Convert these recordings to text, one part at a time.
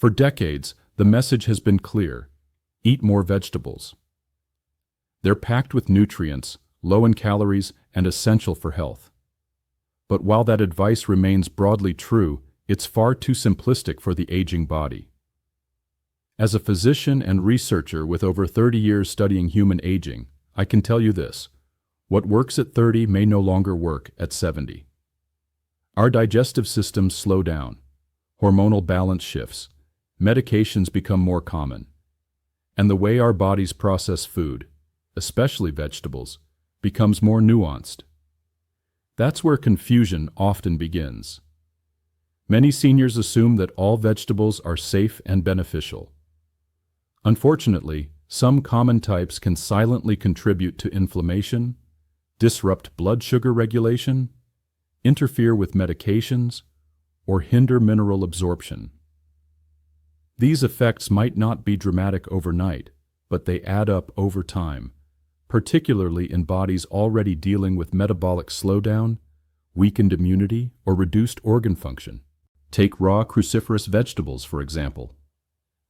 For decades, the message has been clear: eat more vegetables. They're packed with nutrients, low in calories, and essential for health. But while that advice remains broadly true, it's far too simplistic for the aging body. As a physician and researcher with over 30 years studying human aging, I can tell you this: what works at 30 may no longer work at 70. Our digestive systems slow down, hormonal balance shifts, medications become more common, and the way our bodies process food, especially vegetables, becomes more nuanced. That's where confusion often begins. Many seniors assume that all vegetables are safe and beneficial. Unfortunately, some common types can silently contribute to inflammation, disrupt blood sugar regulation, interfere with medications, or hinder mineral absorption. These effects might not be dramatic overnight, but they add up over time, particularly in bodies already dealing with metabolic slowdown, weakened immunity, or reduced organ function. Take raw cruciferous vegetables, for example.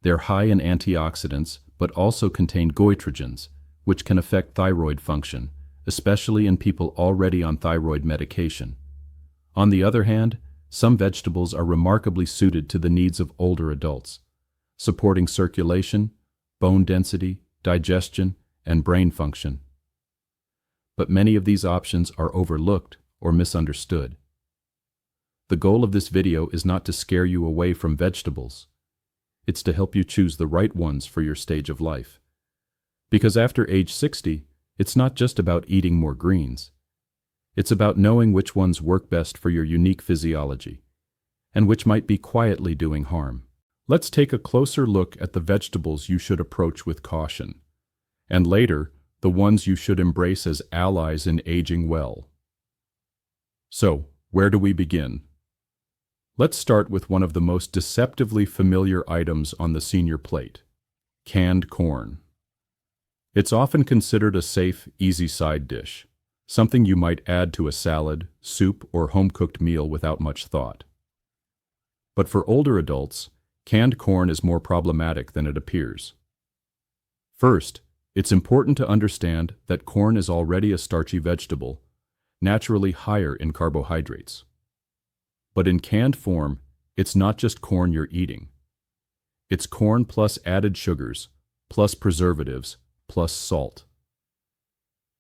They're high in antioxidants, but also contain goitrogens, which can affect thyroid function, especially in people already on thyroid medication. On the other hand, some vegetables are remarkably suited to the needs of older adults, supporting circulation, bone density, digestion, and brain function. But many of these options are overlooked or misunderstood. The goal of this video is not to scare you away from vegetables. It's to help you choose the right ones for your stage of life. Because after age 60, it's not just about eating more greens. It's about knowing which ones work best for your unique physiology, and which might be quietly doing harm. Let's take a closer look at the vegetables you should approach with caution, and later, the ones you should embrace as allies in aging well. So, where do we begin? Let's start with one of the most deceptively familiar items on the senior plate: canned corn. It's often considered a safe, easy side dish, something you might add to a salad, soup, or home-cooked meal without much thought. But for older adults, canned corn is more problematic than it appears. First, it's important to understand that corn is already a starchy vegetable, naturally higher in carbohydrates. But in canned form, it's not just corn you're eating. It's corn plus added sugars, plus preservatives, plus salt.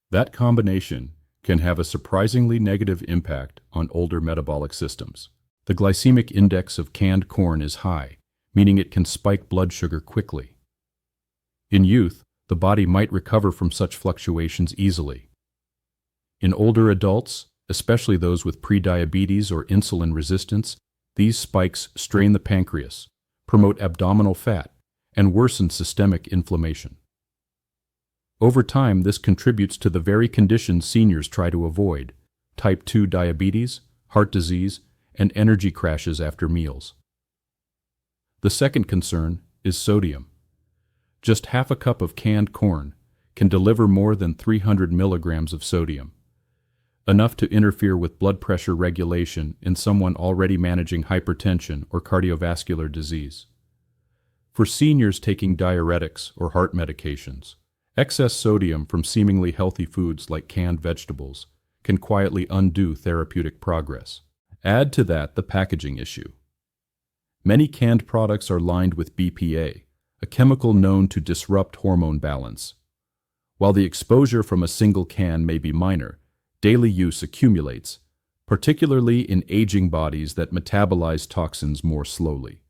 That combination can have a surprisingly negative impact on older metabolic systems. The glycemic index of canned corn is high, meaning it can spike blood sugar quickly. In youth, the body might recover from such fluctuations easily. In older adults, especially those with prediabetes or insulin resistance, these spikes strain the pancreas, promote abdominal fat, and worsen systemic inflammation. Over time, this contributes to the very conditions seniors try to avoid: type 2 diabetes, heart disease, and energy crashes after meals. The second concern is sodium. Just half a cup of canned corn can deliver more than 300 milligrams of sodium, enough to interfere with blood pressure regulation in someone already managing hypertension or cardiovascular disease. For seniors taking diuretics or heart medications, excess sodium from seemingly healthy foods like canned vegetables can quietly undo therapeutic progress. Add to that the packaging issue. Many canned products are lined with BPA, a chemical known to disrupt hormone balance. While the exposure from a single can may be minor, daily use accumulates, particularly in aging bodies that metabolize toxins more slowly.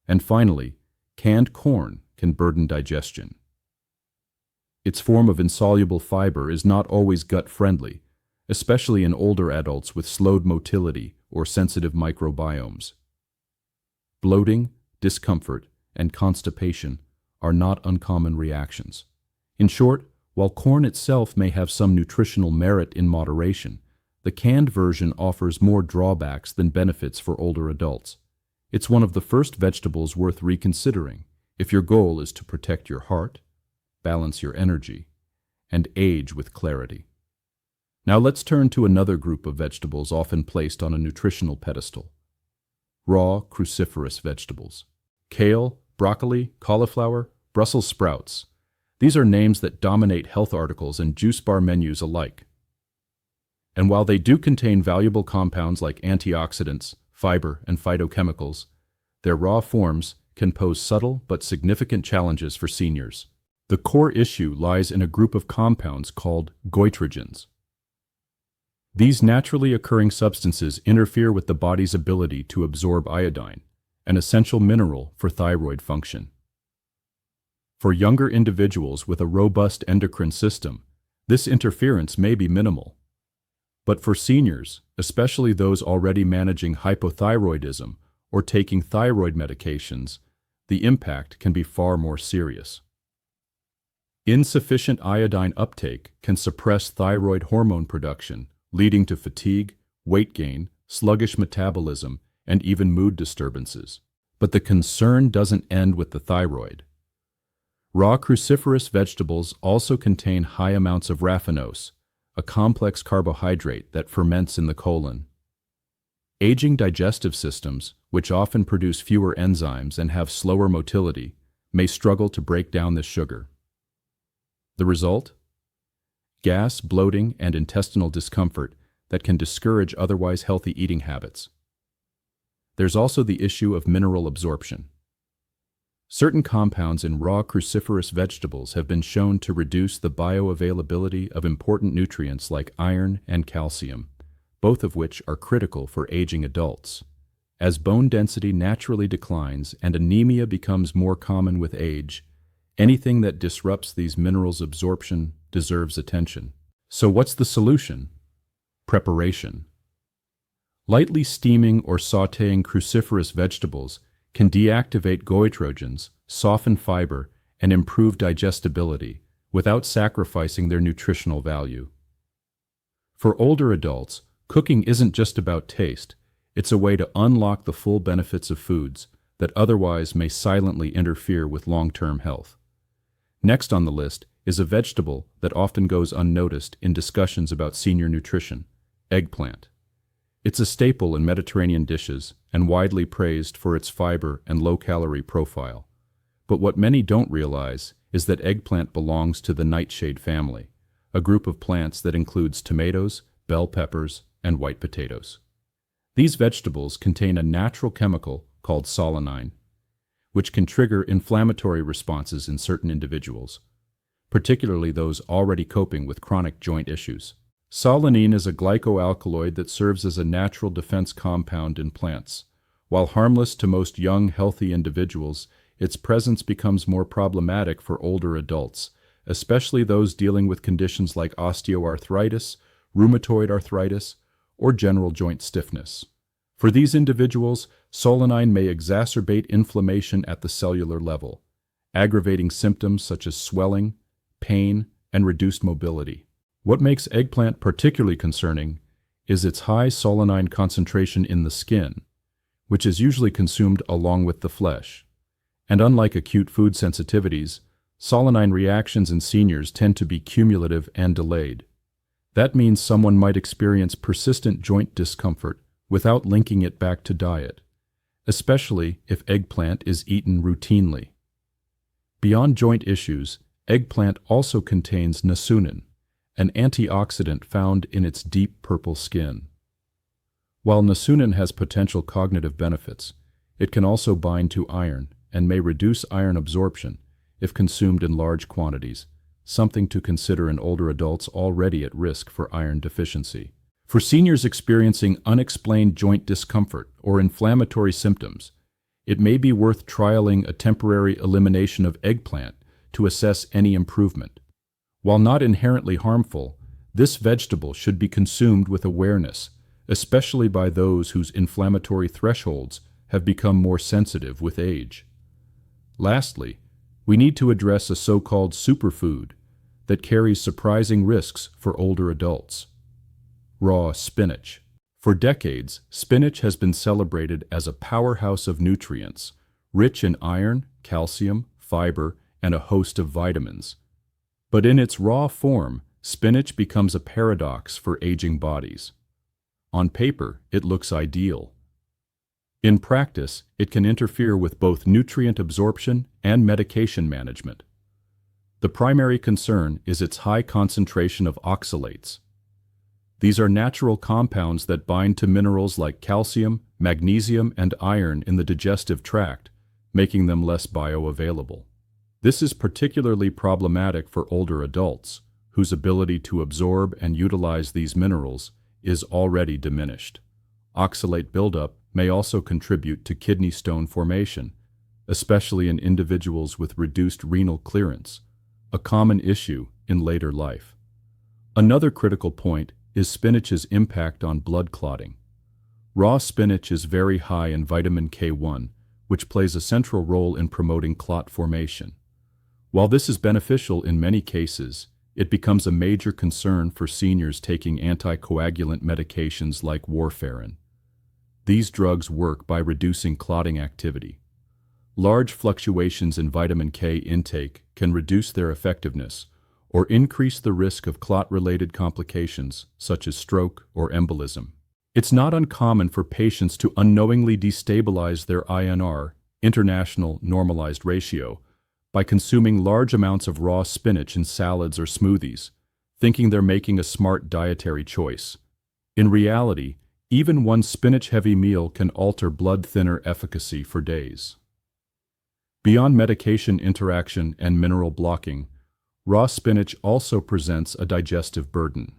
And finally, canned corn can burden digestion. Its form of insoluble fiber is not always gut-friendly, especially in older adults with slowed motility or sensitive microbiomes. Bloating, discomfort, and constipation are not uncommon reactions. In short, while corn itself may have some nutritional merit in moderation, the canned version offers more drawbacks than benefits for older adults. It's one of the first vegetables worth reconsidering if your goal is to protect your heart, balance your energy, and age with clarity. Now let's turn to another group of vegetables often placed on a nutritional pedestal: raw cruciferous vegetables. Kale, broccoli, cauliflower, Brussels sprouts. These are names that dominate health articles and juice bar menus alike. And while they do contain valuable compounds like antioxidants, fiber, and phytochemicals, their raw forms can pose subtle but significant challenges for seniors. The core issue lies in a group of compounds called goitrogens. These naturally occurring substances interfere with the body's ability to absorb iodine, an essential mineral for thyroid function. For younger individuals with a robust endocrine system, this interference may be minimal. But for seniors, especially those already managing hypothyroidism or taking thyroid medications, the impact can be far more serious. Insufficient iodine uptake can suppress thyroid hormone production, leading to fatigue, weight gain, sluggish metabolism, and even mood disturbances. But the concern doesn't end with the thyroid. Raw cruciferous vegetables also contain high amounts of raffinose, a complex carbohydrate that ferments in the colon. Aging digestive systems, which often produce fewer enzymes and have slower motility, may struggle to break down this sugar. The result? Gas, bloating, and intestinal discomfort that can discourage otherwise healthy eating habits. There's also the issue of mineral absorption. Certain compounds in raw cruciferous vegetables have been shown to reduce the bioavailability of important nutrients like iron and calcium, both of which are critical for aging adults. As bone density naturally declines and anemia becomes more common with age, anything that disrupts these minerals' absorption deserves attention. So what's the solution? Preparation. Lightly steaming or sautéing cruciferous vegetables can deactivate goitrogens, soften fiber, and improve digestibility without sacrificing their nutritional value. For older adults, cooking isn't just about taste, it's a way to unlock the full benefits of foods that otherwise may silently interfere with long-term health. Next on the list is a vegetable that often goes unnoticed in discussions about senior nutrition: eggplant. It's a staple in Mediterranean dishes and widely praised for its fiber and low-calorie profile. But what many don't realize is that eggplant belongs to the nightshade family, a group of plants that includes tomatoes, bell peppers, and white potatoes. These vegetables contain a natural chemical called solanine, which can trigger inflammatory responses in certain individuals, particularly those already coping with chronic joint issues. Solanine is a glycoalkaloid that serves as a natural defense compound in plants. While harmless to most young, healthy individuals, its presence becomes more problematic for older adults, especially those dealing with conditions like osteoarthritis, rheumatoid arthritis, or general joint stiffness. For these individuals, solanine may exacerbate inflammation at the cellular level, aggravating symptoms such as swelling, pain, and reduced mobility. What makes eggplant particularly concerning is its high solanine concentration in the skin, which is usually consumed along with the flesh. And unlike acute food sensitivities, solanine reactions in seniors tend to be cumulative and delayed. That means someone might experience persistent joint discomfort without linking it back to diet, especially if eggplant is eaten routinely. Beyond joint issues, eggplant also contains niacin, an antioxidant found in its deep purple skin. While niacin has potential cognitive benefits, it can also bind to iron and may reduce iron absorption if consumed in large quantities, something to consider in older adults already at risk for iron deficiency. For seniors experiencing unexplained joint discomfort or inflammatory symptoms, it may be worth trialing a temporary elimination of eggplant to assess any improvement. While not inherently harmful, this vegetable should be consumed with awareness, especially by those whose inflammatory thresholds have become more sensitive with age. Lastly, we need to address a so-called superfood that carries surprising risks for older adults: raw spinach. For decades, spinach has been celebrated as a powerhouse of nutrients, rich in iron, calcium, fiber, and a host of vitamins. But in its raw form, spinach becomes a paradox for aging bodies. On paper, it looks ideal. In practice, it can interfere with both nutrient absorption and medication management. The primary concern is its high concentration of oxalates. These are natural compounds that bind to minerals like calcium, magnesium, and iron in the digestive tract, making them less bioavailable. This is particularly problematic for older adults, whose ability to absorb and utilize these minerals is already diminished. Oxalate buildup may also contribute to kidney stone formation, especially in individuals with reduced renal clearance, a common issue in later life. Another critical point is spinach's impact on blood clotting. Raw spinach is very high in vitamin K1, which plays a central role in promoting clot formation. While this is beneficial in many cases, it becomes a major concern for seniors taking anticoagulant medications like warfarin. These drugs work by reducing clotting activity. Large fluctuations in vitamin K intake can reduce their effectiveness or increase the risk of clot-related complications such as stroke or embolism. It's not uncommon for patients to unknowingly destabilize their INR, International Normalized Ratio, by consuming large amounts of raw spinach in salads or smoothies, thinking they're making a smart dietary choice. In reality, even one spinach-heavy meal can alter blood thinner efficacy for days. Beyond medication interaction and mineral blocking, raw spinach also presents a digestive burden.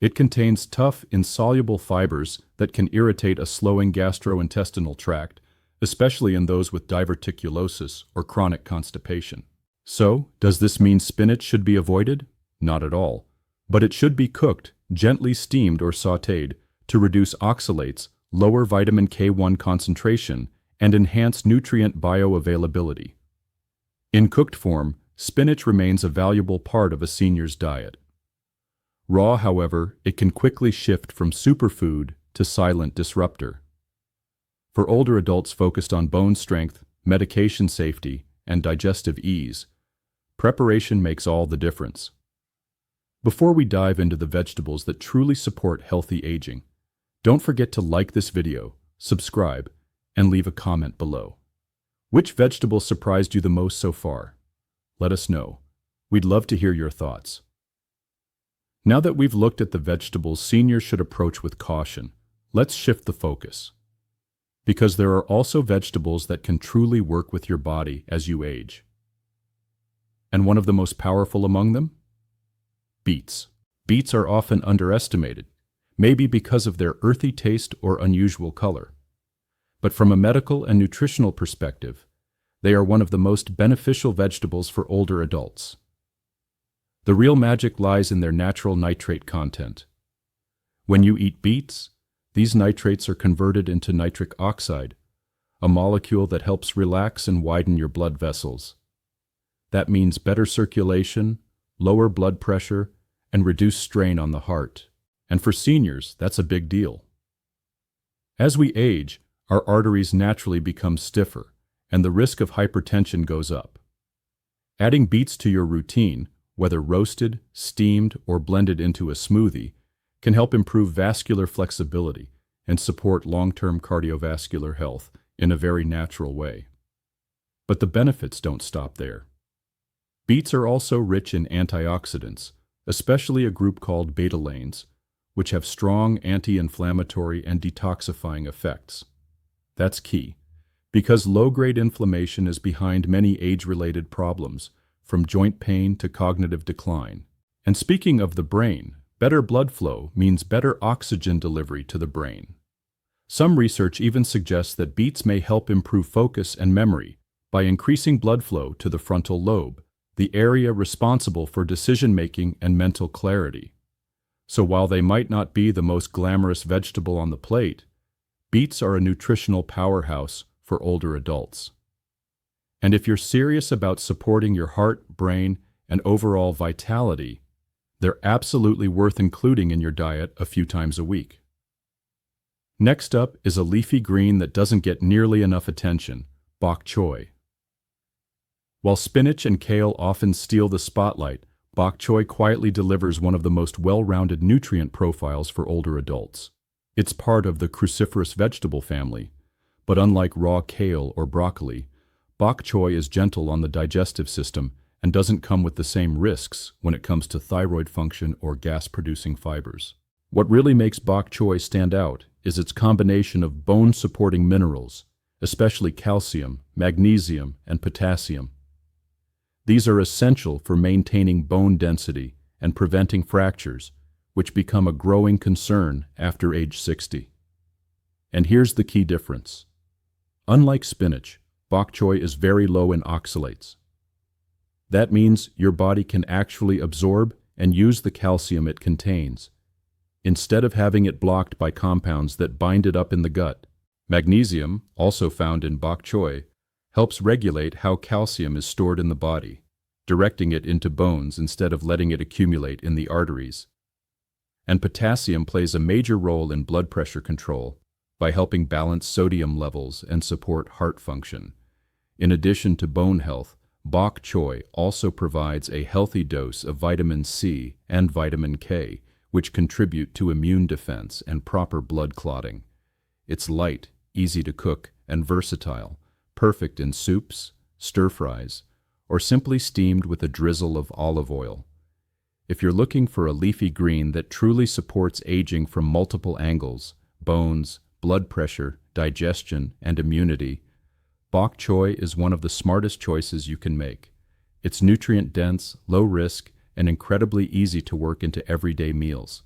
It contains tough, insoluble fibers that can irritate a slowing gastrointestinal tract, especially in those with diverticulosis or chronic constipation. So, does this mean spinach should be avoided? Not at all. But it should be cooked, gently steamed or sautéed, to reduce oxalates, lower vitamin K1 concentration, and enhance nutrient bioavailability. In cooked form, spinach remains a valuable part of a senior's diet. Raw, however, it can quickly shift from superfood to silent disruptor. For older adults focused on bone strength, medication safety, and digestive ease, preparation makes all the difference. Before we dive into the vegetables that truly support healthy aging, don't forget to like this video, subscribe, and leave a comment below. Which vegetable surprised you the most so far? Let us know. We'd love to hear your thoughts. Now that we've looked at the vegetables seniors should approach with caution, let's shift the focus. Because there are also vegetables that can truly work with your body as you age. And one of the most powerful among them? Beets. Beets are often underestimated, maybe because of their earthy taste or unusual color. But from a medical and nutritional perspective, they are one of the most beneficial vegetables for older adults. The real magic lies in their natural nitrate content. When you eat beets, these nitrates are converted into nitric oxide, a molecule that helps relax and widen your blood vessels. That means better circulation, lower blood pressure, and reduced strain on the heart. And for seniors, that's a big deal. As we age, our arteries naturally become stiffer, and the risk of hypertension goes up. Adding beets to your routine, whether roasted, steamed, or blended into a smoothie, can help improve vascular flexibility and support long-term cardiovascular health in a very natural way. But the benefits don't stop there. Beets are also rich in antioxidants, especially a group called betalains, which have strong anti-inflammatory and detoxifying effects. That's key, because low-grade inflammation is behind many age-related problems, from joint pain to cognitive decline. And speaking of the brain, better blood flow means better oxygen delivery to the brain. Some research even suggests that beets may help improve focus and memory by increasing blood flow to the frontal lobe, the area responsible for decision-making and mental clarity. So while they might not be the most glamorous vegetable on the plate, beets are a nutritional powerhouse for older adults. And if you're serious about supporting your heart, brain, and overall vitality, they're absolutely worth including in your diet a few times a week. Next up is a leafy green that doesn't get nearly enough attention, bok choy. While spinach and kale often steal the spotlight, bok choy quietly delivers one of the most well-rounded nutrient profiles for older adults. It's part of the cruciferous vegetable family, but unlike raw kale or broccoli, bok choy is gentle on the digestive system and doesn't come with the same risks when it comes to thyroid function or gas-producing fibers. What really makes bok choy stand out is its combination of bone-supporting minerals, especially calcium, magnesium, and potassium. These are essential for maintaining bone density and preventing fractures, which become a growing concern after age 60. And here's the key difference. Unlike spinach, bok choy is very low in oxalates. That means your body can actually absorb and use the calcium it contains, instead of having it blocked by compounds that bind it up in the gut. Magnesium, also found in bok choy, helps regulate how calcium is stored in the body, directing it into bones instead of letting it accumulate in the arteries. And potassium plays a major role in blood pressure control by helping balance sodium levels and support heart function. In addition to bone health, bok choy also provides a healthy dose of vitamin C and vitamin K, which contribute to immune defense and proper blood clotting. It's light, easy to cook, and versatile, perfect in soups, stir-fries, or simply steamed with a drizzle of olive oil. If you're looking for a leafy green that truly supports aging from multiple angles, bones, blood pressure, digestion, and immunity, bok choy is one of the smartest choices you can make. It's nutrient-dense, low-risk, and incredibly easy to work into everyday meals.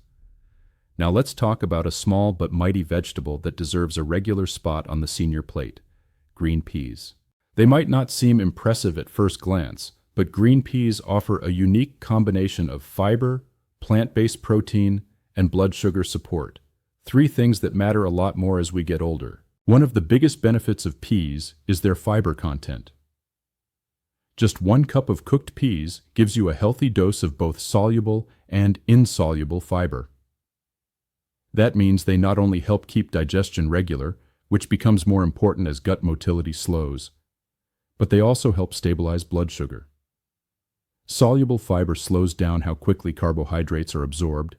Now let's talk about a small but mighty vegetable that deserves a regular spot on the senior plate: green peas. They might not seem impressive at first glance, but green peas offer a unique combination of fiber, plant-based protein, and blood sugar support. Three things that matter a lot more as we get older. One of the biggest benefits of peas is their fiber content. Just 1 cup of cooked peas gives you a healthy dose of both soluble and insoluble fiber. That means they not only help keep digestion regular, which becomes more important as gut motility slows, but they also help stabilize blood sugar. Soluble fiber slows down how quickly carbohydrates are absorbed,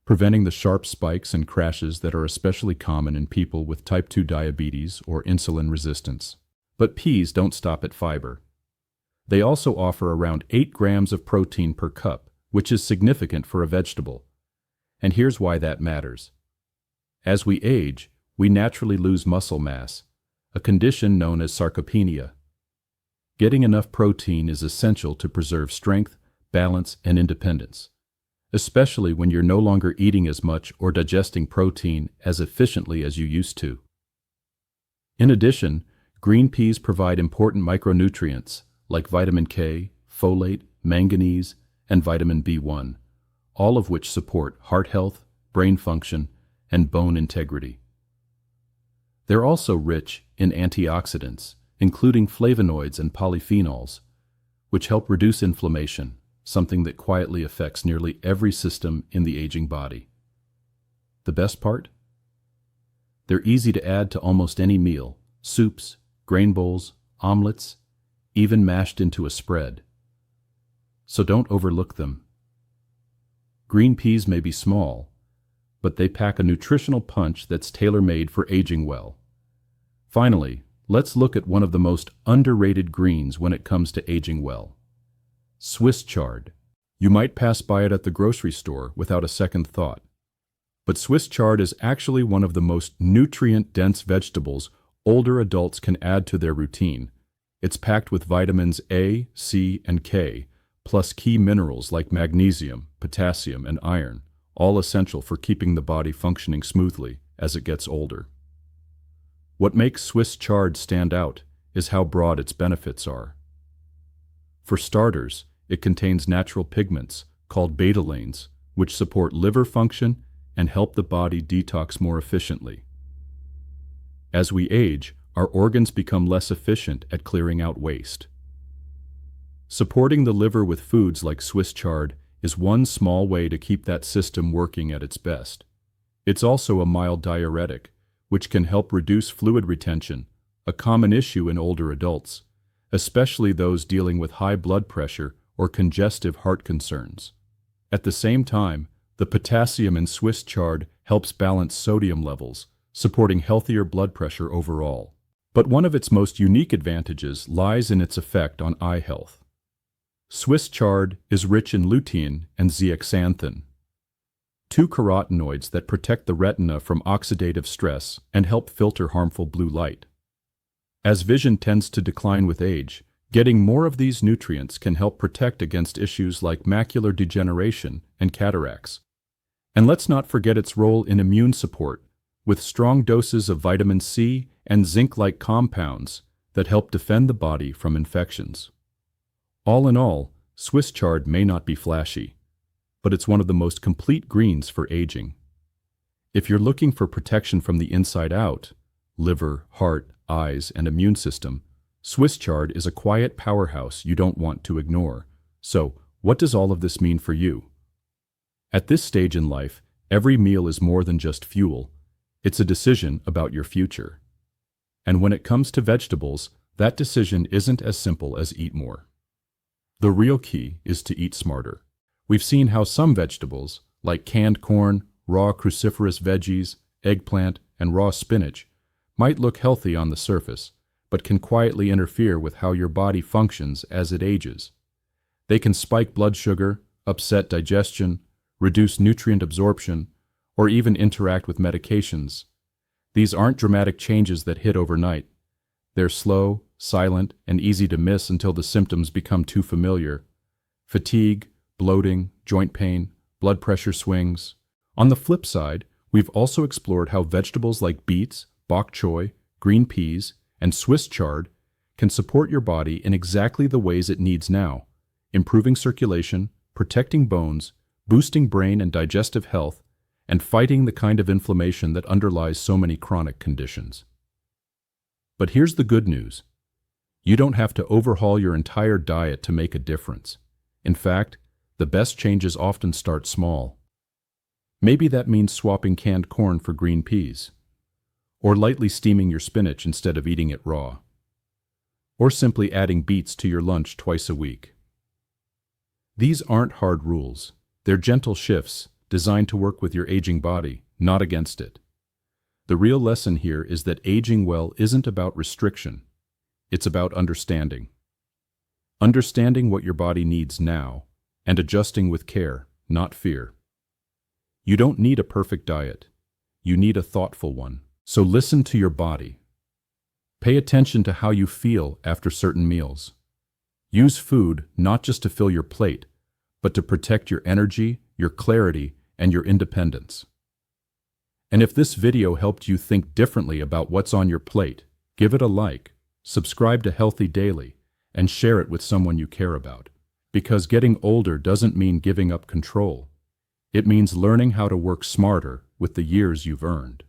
preventing the sharp spikes and crashes that are especially common in people with type 2 diabetes or insulin resistance. But peas don't stop at fiber. They also offer around 8 grams of protein per cup, which is significant for a vegetable. And here's why that matters. As we age, we naturally lose muscle mass, a condition known as sarcopenia. Getting enough protein is essential to preserve strength, balance, and independence, especially when you're no longer eating as much or digesting protein as efficiently as you used to. In addition, green peas provide important micronutrients like vitamin K, folate, manganese, and vitamin B1, all of which support heart health, brain function, and bone integrity. They're also rich in antioxidants, including flavonoids and polyphenols, which help reduce inflammation, something that quietly affects nearly every system in the aging body. The best part? They're easy to add to almost any meal: soups, grain bowls, omelets, even mashed into a spread. So don't overlook them. Green peas may be small, but they pack a nutritional punch that's tailor-made for aging well. Finally, let's look at one of the most underrated greens when it comes to aging well: Swiss chard. You might pass by it at the grocery store without a second thought. But Swiss chard is actually one of the most nutrient-dense vegetables older adults can add to their routine. It's packed with vitamins A, C, and K, plus key minerals like magnesium, potassium, and iron, all essential for keeping the body functioning smoothly as it gets older. What makes Swiss chard stand out is how broad its benefits are. For starters, it contains natural pigments called betalains, which support liver function and help the body detox more efficiently. As we age, our organs become less efficient at clearing out waste. Supporting the liver with foods like Swiss chard is one small way to keep that system working at its best. It's also a mild diuretic, which can help reduce fluid retention, a common issue in older adults, especially those dealing with high blood pressure or congestive heart concerns. At the same time, the potassium in Swiss chard helps balance sodium levels, supporting healthier blood pressure overall. But one of its most unique advantages lies in its effect on eye health. Swiss chard is rich in lutein and zeaxanthin, two carotenoids that protect the retina from oxidative stress and help filter harmful blue light. As vision tends to decline with age, getting more of these nutrients can help protect against issues like macular degeneration and cataracts. And let's not forget its role in immune support, with strong doses of vitamin C and zinc-like compounds that help defend the body from infections. All in all, Swiss chard may not be flashy, but it's one of the most complete greens for aging. If you're looking for protection from the inside out, liver, heart, eyes, and immune system, Swiss chard is a quiet powerhouse you don't want to ignore. So, what does all of this mean for you? At this stage in life, every meal is more than just fuel. It's a decision about your future. And when it comes to vegetables, that decision isn't as simple as eat more. The real key is to eat smarter. We've seen how some vegetables, like canned corn, raw cruciferous veggies, eggplant, and raw spinach, might look healthy on the surface, but can quietly interfere with how your body functions as it ages. They can spike blood sugar, upset digestion, reduce nutrient absorption, or even interact with medications. These aren't dramatic changes that hit overnight. They're slow, silent, and easy to miss until the symptoms become too familiar. Fatigue, bloating, joint pain, blood pressure swings. On the flip side, we've also explored how vegetables like beets, bok choy, green peas, and Swiss chard can support your body in exactly the ways it needs now, improving circulation, protecting bones, boosting brain and digestive health, and fighting the kind of inflammation that underlies so many chronic conditions. But here's the good news. You don't have to overhaul your entire diet to make a difference. In fact, the best changes often start small. Maybe that means swapping canned corn for green peas, or lightly steaming your spinach instead of eating it raw, or simply adding beets to your lunch twice a week. These aren't hard rules. They're gentle shifts designed to work with your aging body, not against it. The real lesson here is that aging well isn't about restriction. It's about understanding. Understanding what your body needs now and adjusting with care, not fear. You don't need a perfect diet. You need a thoughtful one. So listen to your body. Pay attention to how you feel after certain meals. Use food not just to fill your plate, but to protect your energy, your clarity, and your independence. And if this video helped you think differently about what's on your plate, give it a like, subscribe to Healthy Daily, and share it with someone you care about. Because getting older doesn't mean giving up control. It means learning how to work smarter with the years you've earned.